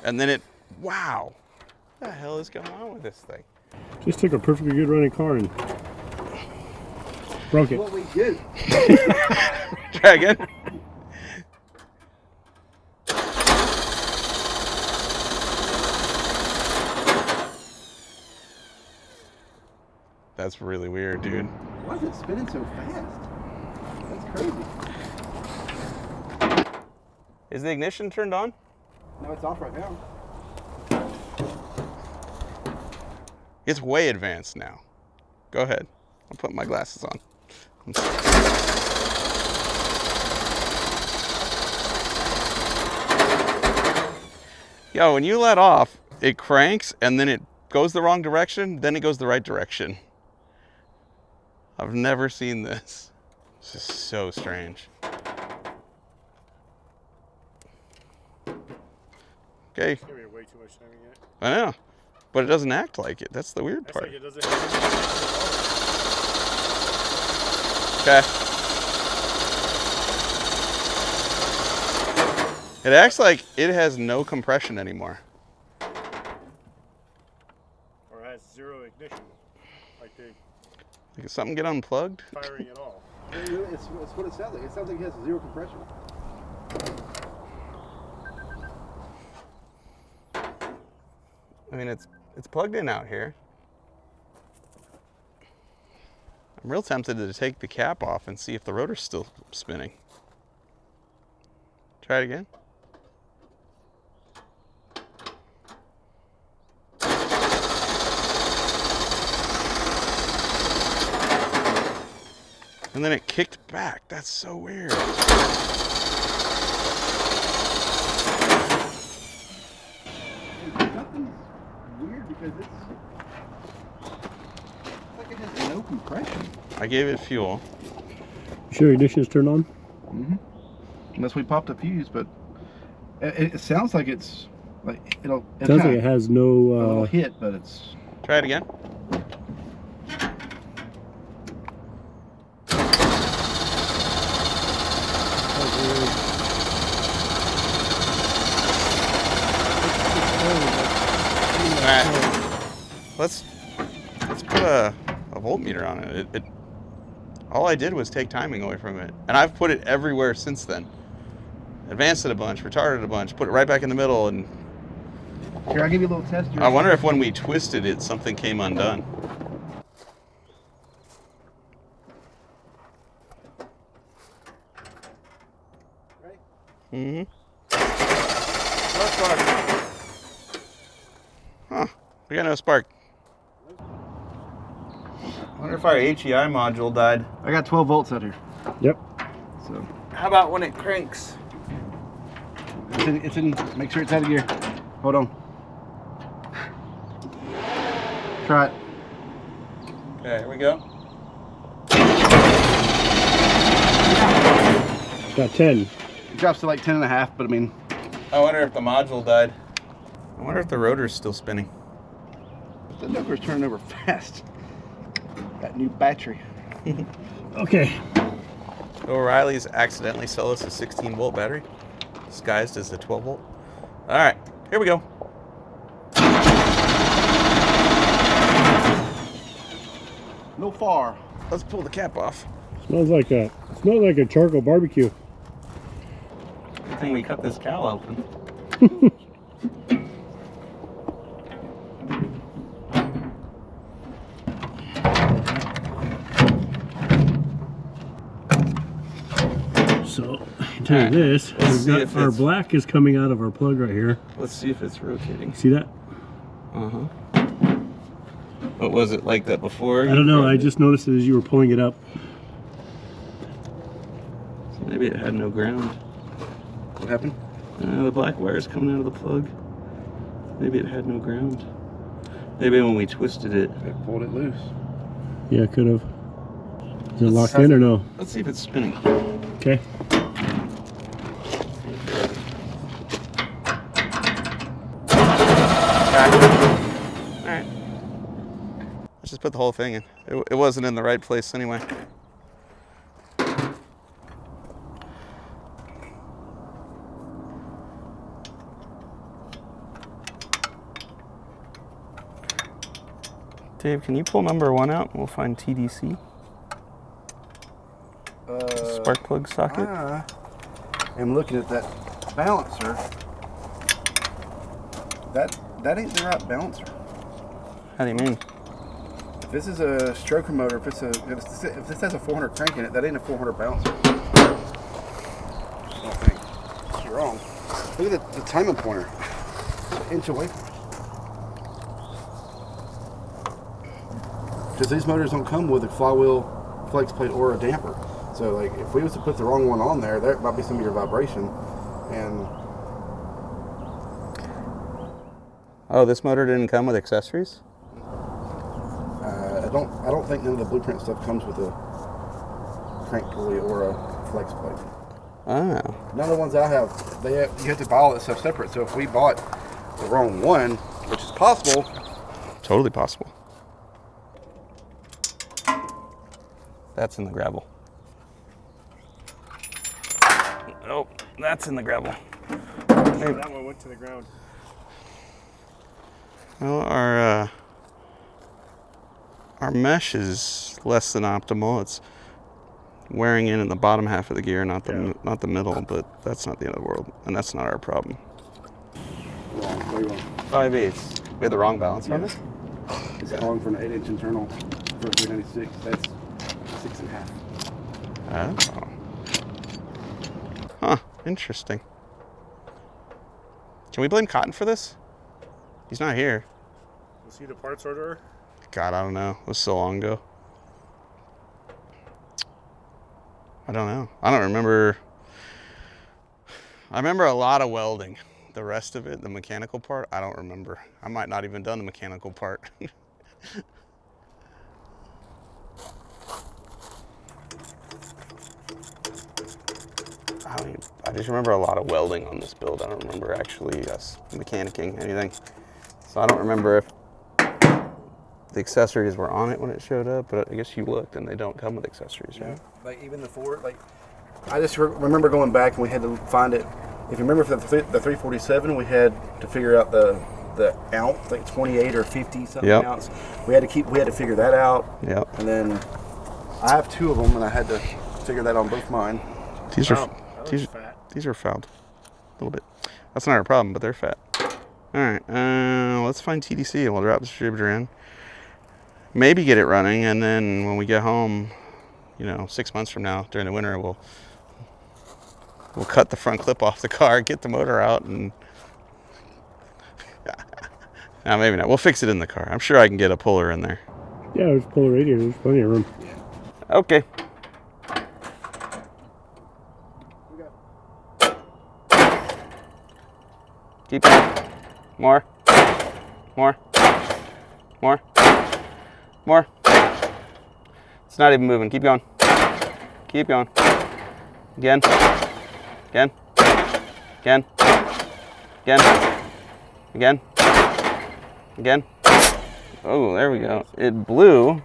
And then wow. What the hell is going on with this thing? Just took a perfectly good running car and broke it. What we do. Try again. That's really weird, dude. Why is it spinning so fast? That's crazy. Is the ignition turned on? No, it's off right now. It's way advanced now. Go ahead. I'll put my glasses on. Yo, when you let off, it cranks and then it goes the wrong direction, then it goes the right direction. I've never seen this. This is so strange. Okay, It's gonna be way too much timing yet. I know, but it doesn't act like it. That's the weird That's part. like it doesn't have Okay. It acts like it has no compression anymore. Or has zero ignition. Like they Did something get unplugged? firing at all. It's what it sounds like. It sounds like it has zero compression. I mean, it's plugged in out here. I'm real tempted to take the cap off and see if the rotor's still spinning. Try it again. And then it kicked back. That's so weird. Nothing's weird because it's like it has no compression. I gave it fuel. Sure, ignition is turned on? Mm-hmm. Unless we popped a fuse, but it sounds like it's like it'll Sounds like it has no hit, but it's. Try it again. Alright, let's put a voltmeter on it. All I did was take timing away from it, and I've put it everywhere since then. Advanced it a bunch, retarded a bunch, put it right back in the middle, and Here, I'll give you a little test. I wonder if when we twisted it, something came undone. Ready? Mm-hmm. No spark. Huh. We got no spark. I wonder if our HEI module died. I got 12 volts out here. Yep. So How about when it cranks? it's in. Make sure it's out of gear. Hold on. Try it. Okay, here we go. Got 10. It drops to like 10.5, but I mean, I wonder if the module died. I wonder if the rotor's still spinning. the Joker's turning over fast. That new battery. Okay. O'Reilly's accidentally sell us a 16 volt battery, disguised as a 12 volt. All right, here we go. No far. Let's pull the cap off. Smells like a charcoal barbecue. Good thing we cut this cow open. So, tell you this, Let's see we've if got, our it's- black is coming out of our plug right here. Let's see if it's rotating. See that? Uh-huh. What was it like that before? I don't know. I just noticed it as you were pulling it up. Maybe it had no ground. What happened? The black wire's coming out of the plug. Maybe it had no ground. Maybe when we twisted it. It pulled it loose. Yeah, could have. Is it locked in or no? Let's see if it's spinning. Okay. Alright. Let's just put the whole thing in. It wasn't in the right place anyway. Dave, can you pull number 1 out and we'll find TDC? Spark plug socket? I am looking at that balancer. That ain't the right balancer. How do you mean? If this is a stroker motor, if this has a 400 crank in it, that ain't a 400 balancer. I don't think. You're wrong. Look at the timing pointer. It's an inch away from it. Because these motors don't come with a flywheel, flex plate, or a damper. So, like, if we was to put the wrong one on there, that might be some of your vibration. And Oh, this motor didn't come with accessories? I don't think none of the blueprint stuff comes with a crank pulley or a flex plate. Oh. None of the ones I have, you have to buy all that stuff separate. So if we bought the wrong one, which is possible, Totally possible. That's in the gravel. Oh, that's in the gravel. That one went to the ground. Well, our mesh is less than optimal. It's wearing in the bottom half of the gear, not the middle. But that's not the end of the world, and that's not our problem. Wrong. Way wrong. 5/8. We had the wrong balance on this. It's calling for an 8-inch internal for a 396. That's 6.5. Oh. Huh. Interesting. Can we blame Cotton for this? He's not here. Was he the parts orderer? God, I don't know. It was so long ago. I don't know. I don't remember. I remember a lot of welding. The rest of it, the mechanical part, I don't remember. I might not even done the mechanical part. I just remember a lot of welding on this build. I don't remember actually us mechanicking anything. So I don't remember if the accessories were on it when it showed up, but I guess you looked and they don't come with accessories, right? Like even the Ford, like I just remember going back and we had to find it. If you remember for the 347, we had to figure out the ounce, like 28 or 50 something ounce. We had to figure that out. Yep. And then I have 2 of them, and I had to figure that on both mine. These are fat. These are fouled a little bit. That's not our problem, but they're fat. All right, let's find TDC and we'll drop the distributor in. Maybe get it running, and then when we get home, 6 months from now during the winter, we'll cut the front clip off the car, get the motor out, and no, maybe not. We'll fix it in the car. I'm sure I can get a puller in there. Yeah, there's pull a radiator. There's plenty of room. Okay. Keep going. More. More. More. More. It's not even moving. Keep going. Keep going. Again. Again. Again. Again. Again. Again. Oh, there we go. It blew.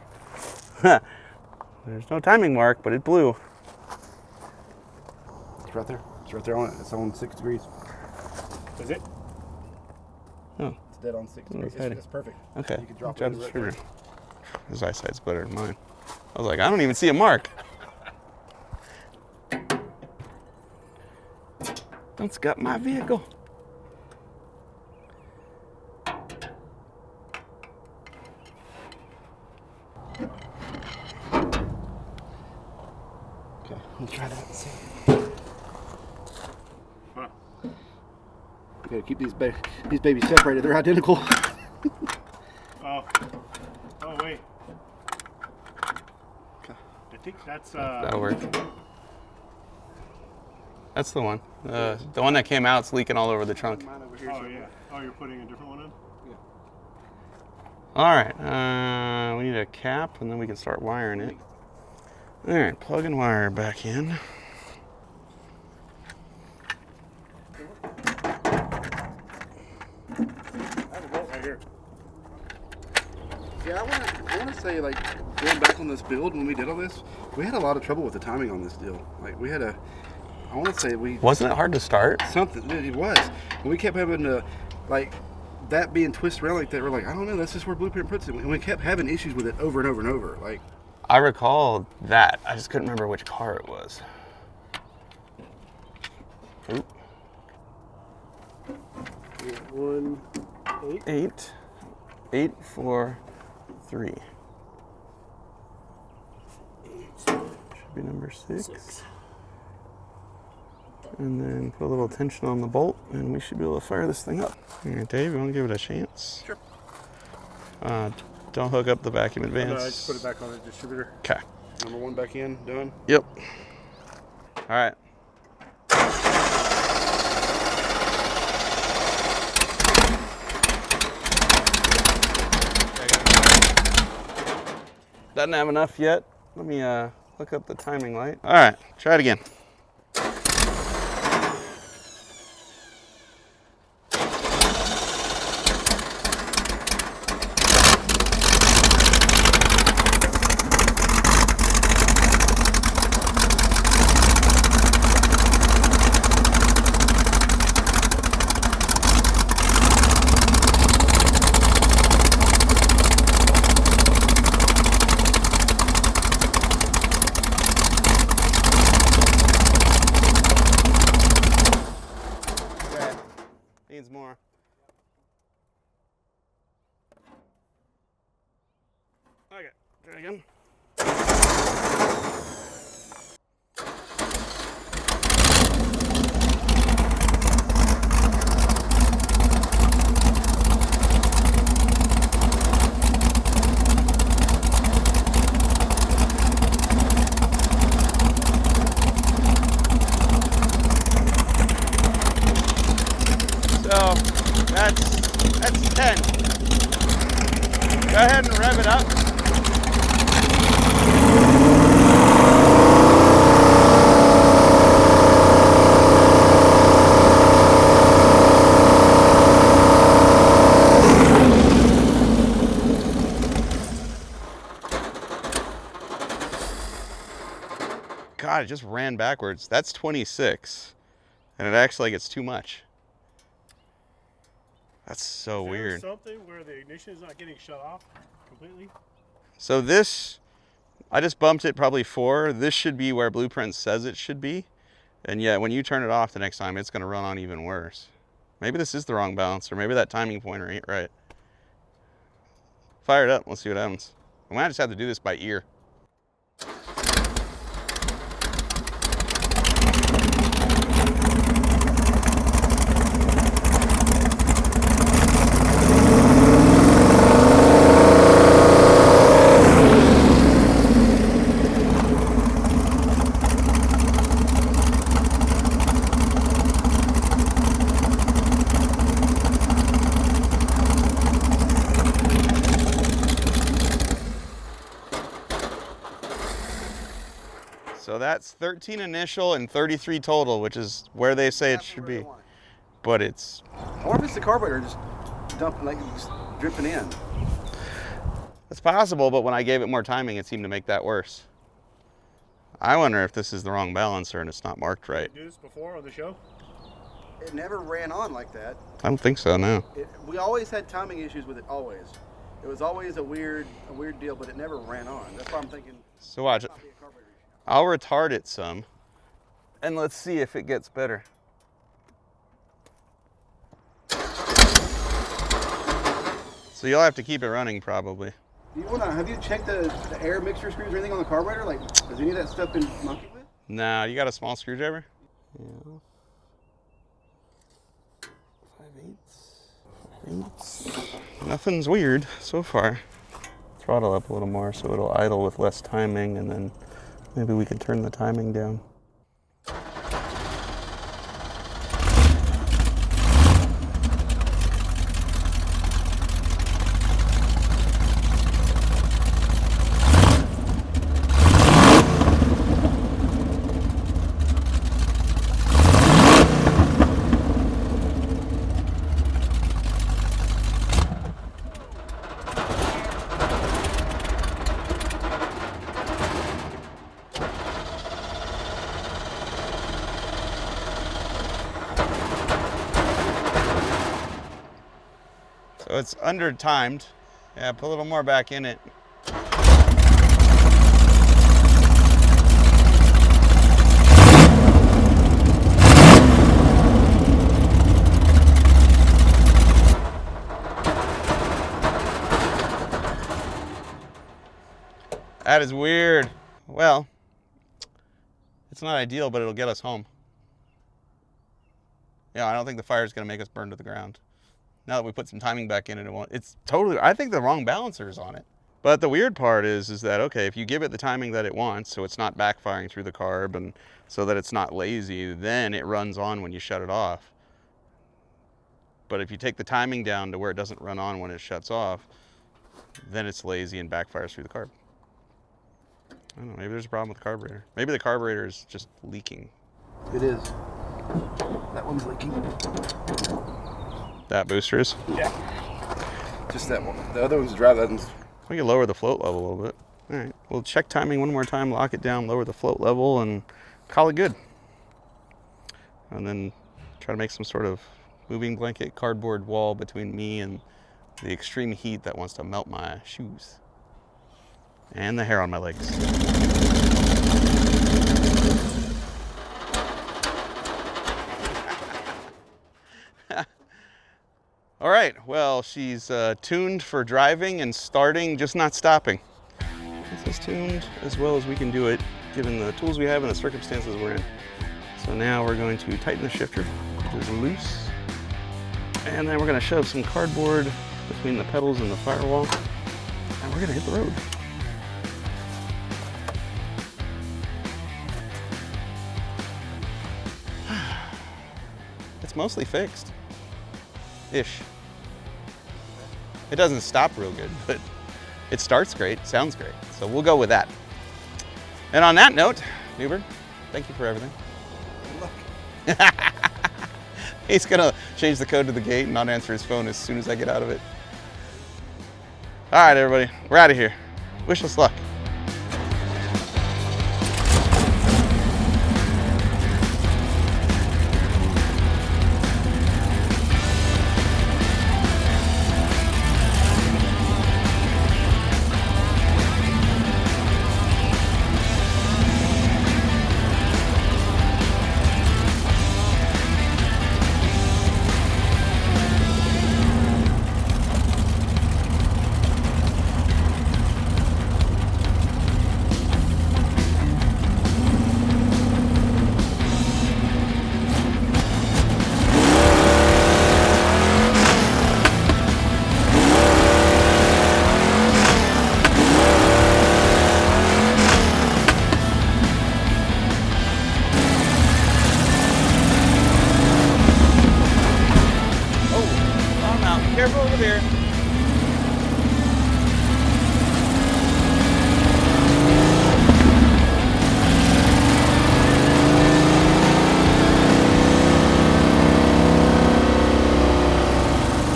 There's no timing mark, but it blew. It's right there. It's right there on it. It's on 6 degrees. Is it? Oh. It's dead on 6 degrees. It's perfect. Okay. You can drop Drop it the right distributor. His eyesight's better than mine. I was like, I don't even see a mark. Don't scut my vehicle. Okay, we'll try that and see. Huh. Okay, keep these babies separated. They're identical. Oh wait. Okay. I think that's That'll work. That's the one. The one that came out's leaking all over the trunk. Mine over here. Oh yeah. Oh, you're putting a different one in? Yeah. All right, we need a cap, and then we can start wiring it. All right, plug and wire back in. I have a bolt right here. Yeah, I want to say, like, going back on this build when we did all this, we had a lot of trouble with the timing on this deal. Like, we had I want to say Wasn't it hard to start? something, it was. And we kept having to, like, that being twisted around like that, we're like, I don't know, that's just where Blueprint puts it. And we kept having issues with it over and over and over. Like, I recall that. I just couldn't remember which car it was. Oop. 1, 8. 8, 4, 3. Should be number 6. And then put a little tension on the bolt, and we should be able to fire this thing up. All right, Dave, you want to give it a chance? Sure. Don't hook up the vacuum advance. No, I just put it back on the distributor. Okay. Number 1 back in, done. Yep. All right. Doesn't have enough yet. Let me look up the timing light. All right, try it again. needs more. Okay, try again. So that's 10. Go ahead and rev it up. God, it just ran backwards. That's 26. And it acts like it's too much. That's so weird. Something where the ignition is not getting shut off completely? So this, I just bumped it probably 4. This should be where Blueprint says it should be. And yet when you turn it off the next time, it's going to run on even worse. Maybe this is the wrong balance, or maybe that timing pointer ain't right. Fire it up. Let's see what happens. I might just have to do this by ear. So that's 13 initial and 33 total, which is where they say it should be. But it's... I wonder if it's the carburetor just dumping, like just dripping in. It's possible, but when I gave it more timing, it seemed to make that worse. I wonder if this is the wrong balancer and it's not marked right. Did you do this before on the show? It never ran on like that. I don't think so, no. We always had timing issues with it, always. It was always a weird deal, but it never ran on. That's why I'm thinking. So watch it. I'll retard it some, and let's see if it gets better. So you'll have to keep it running probably. Have you checked the air mixture screws or anything on the carburetor? Like, has any of that stuff been monkeyed with? Nah, you got a small screwdriver? Yeah. 5/8. Nothing's weird so far. Throttle up a little more so it'll idle with less timing, and then maybe we can turn the timing down. So it's under timed. Yeah, put a little more back in it. That is weird. Well, it's not ideal, but it'll get us home. Yeah, I don't think the fire is going to make us burn to the ground. Now that we put some timing back in it, it's totally, I think the wrong balancer is on it. But the weird part is that, okay, if you give it the timing that it wants, so it's not backfiring through the carb and so that it's not lazy, then it runs on when you shut it off. But if you take the timing down to where it doesn't run on when it shuts off, then it's lazy and backfires through the carb. I don't know, maybe there's a problem with the carburetor. Maybe the carburetor is just leaking. It is. That one's leaking. That booster is? Yeah. Just that one. The other one's dry. That one's... We can lower the float level a little bit. All right, we'll check timing one more time, lock it down, lower the float level, and call it good. And then try to make some sort of moving blanket cardboard wall between me and the extreme heat that wants to melt my shoes. And the hair on my legs. All right, well, she's tuned for driving and starting, just not stopping. This is tuned as well as we can do it, given the tools we have and the circumstances we're in. So now we're going to tighten the shifter, which is loose. And then we're gonna shove some cardboard between the pedals and the firewall. And we're gonna hit the road. It's mostly fixed. Ish. It doesn't stop real good, but it starts great, sounds great. So we'll go with that. And on that note, Newbwrn, thank you for everything. Good luck. He's gonna change the code to the gate and not answer his phone as soon as I get out of it. All right, everybody, we're out of here. Wish us luck. Careful over there.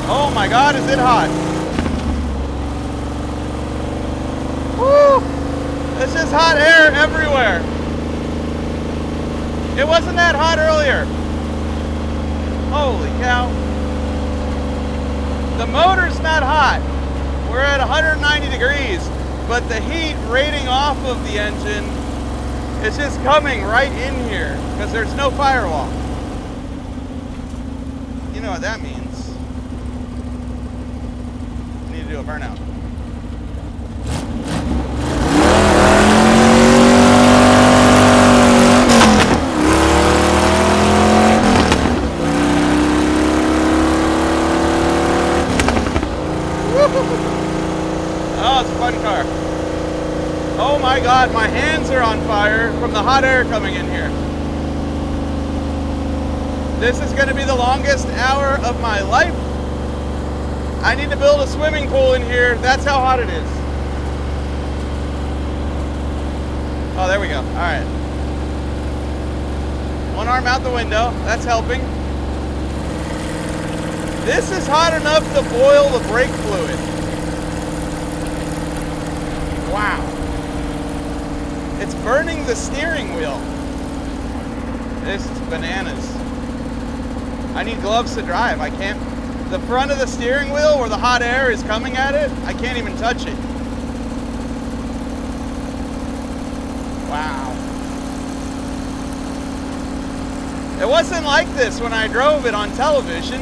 Oh my God, is it hot? Woo! It's just hot air everywhere. It wasn't that hot earlier. Holy cow. The motor's not hot. We're at 190 degrees, but the heat radiating off of the engine is just coming right in here because there's no firewall. You know what that means. I need to do a burnout. Oh, it's a fun car. Oh my God, my hands are on fire from the hot air coming in here. This is going to be the longest hour of my life. I need to build a swimming pool in here. That's how hot it is. Oh, there we go. All right. One arm out the window. That's helping. This is hot enough to boil the brake fluid. Wow. It's burning the steering wheel. This is bananas. I need gloves to drive. I can't, the front of the steering wheel where the hot air is coming at it, I can't even touch it. Wow. It wasn't like this when I drove it on television.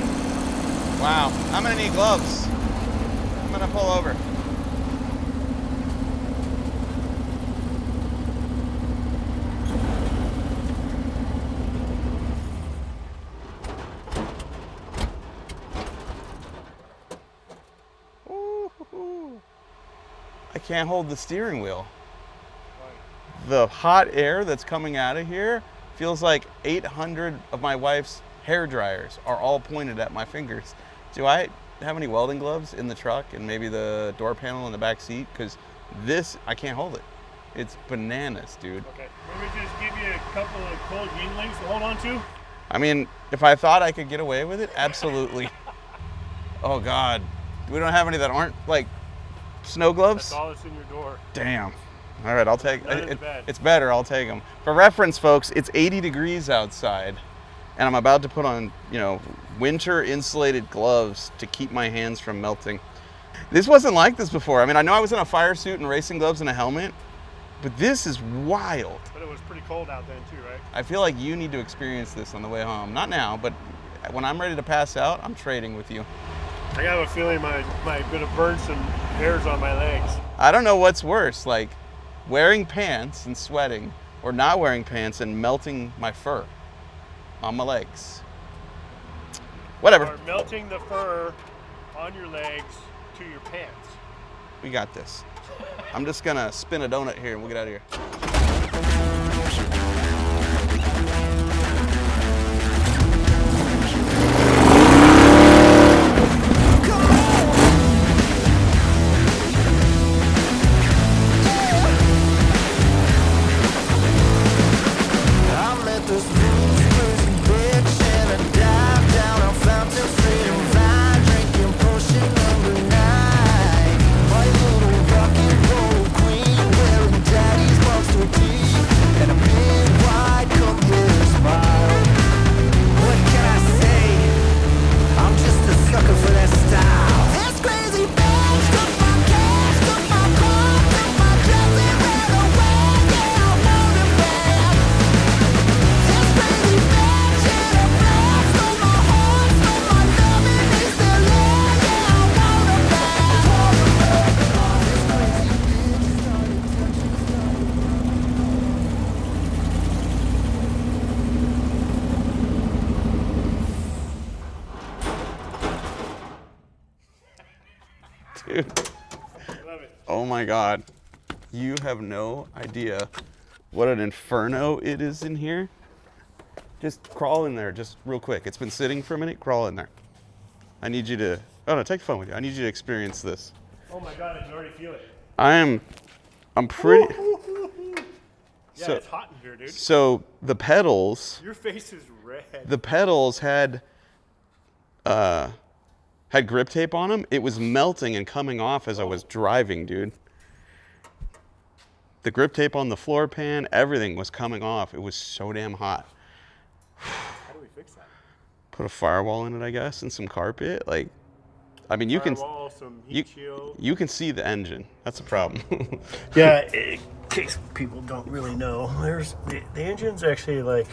Wow, I'm gonna need gloves. I'm gonna pull over. I can't hold the steering wheel. The hot air that's coming out of here feels like 800 of my wife's hair dryers are all pointed at my fingers. Do I have any welding gloves in the truck and maybe the door panel in the back seat? Because this, I can't hold it. It's bananas, dude. Okay, maybe just give you a couple of cold Yinglings to hold on to? I mean, if I thought I could get away with it, absolutely. Oh God, we don't have any that aren't like snow gloves? That's all that's in your door. Damn. All right, I'll take it. Bad. It's better, I'll take them. For reference, folks, it's 80 degrees outside, and I'm about to put on, winter insulated gloves to keep my hands from melting. This wasn't like this before. I mean, I know I was in a fire suit and racing gloves and a helmet, but this is wild. But it was pretty cold out then too, right? I feel like you need to experience this on the way home. Not now, but when I'm ready to pass out, I'm trading with you. I got a feeling I'm gonna burn some hairs on my legs. I don't know what's worse, like wearing pants and sweating, or not wearing pants and melting my fur on my legs. Whatever. Or melting the fur on your legs to your pants. We got this. I'm just gonna spin a donut here and we'll get out of here. Dude. Love it. Oh my God. You have no idea what an inferno it is in here. Just crawl in there, just real quick. It's been sitting for a minute. Crawl in there. I need you to, oh no, take the phone with you. I need you to experience this. Oh my God, I can already feel it. I'm pretty. Yeah, So- it's hot in here, dude. So the pedals, Your face is red. the pedals had grip tape on them. It was melting and coming off as I was driving, dude. The grip tape on the floor pan, everything was coming off. It was so damn hot. How do we fix that? Put a firewall in it, I guess, and some carpet. Like, I mean, you Firewall, some heat shield. you can see the engine. That's a problem. Yeah, in case people don't really know, there's the engine's actually like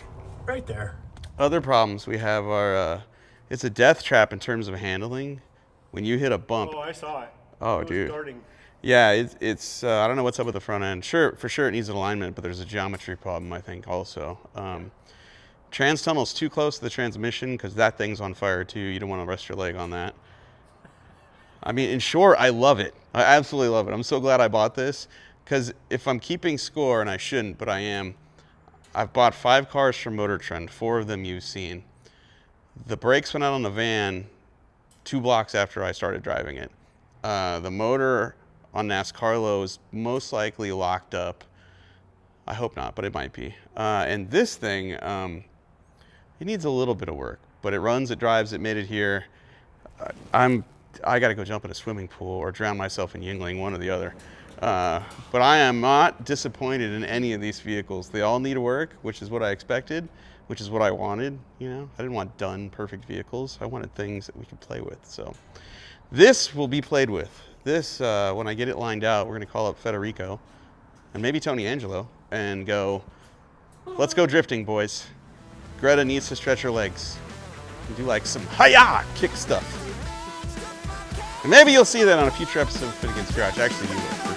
right there. Other problems we have are, it's a death trap in terms of handling. When you hit a bump, Oh, I saw it. Oh, It was dude. Starting. yeah, it's I don't know what's up with the front end. For sure it needs an alignment, but there's a geometry problem, I think, also. Trans tunnel's too close to the transmission because that thing's on fire too. You don't want to rest your leg on that. I mean, in short, I love it. I absolutely love it. I'm so glad I bought this because if I'm keeping score, and I shouldn't, but I am, I've bought 5 cars from Motor Trend, 4 of them you've seen. The brakes went out on the van 2 blocks after I started driving it. The motor on NASCARLO is most likely locked up. I hope not, but it might be. And this thing, it needs a little bit of work, but it runs, it drives, it made it here. I got to go jump in a swimming pool or drown myself in Yingling, one or the other. But I am not disappointed in any of these vehicles. They all need work, which is what I expected, which is what I wanted. You know, I didn't want done, perfect vehicles. I wanted things that we could play with. So this will be played with. This, when I get it lined out, we're going to call up Federico and maybe Tony Angelo and go, let's go drifting, boys. Greta needs to stretch her legs and do like some hi-ya kick stuff. And maybe you'll see that on a future episode of Finnegan's Garage. Actually, you will.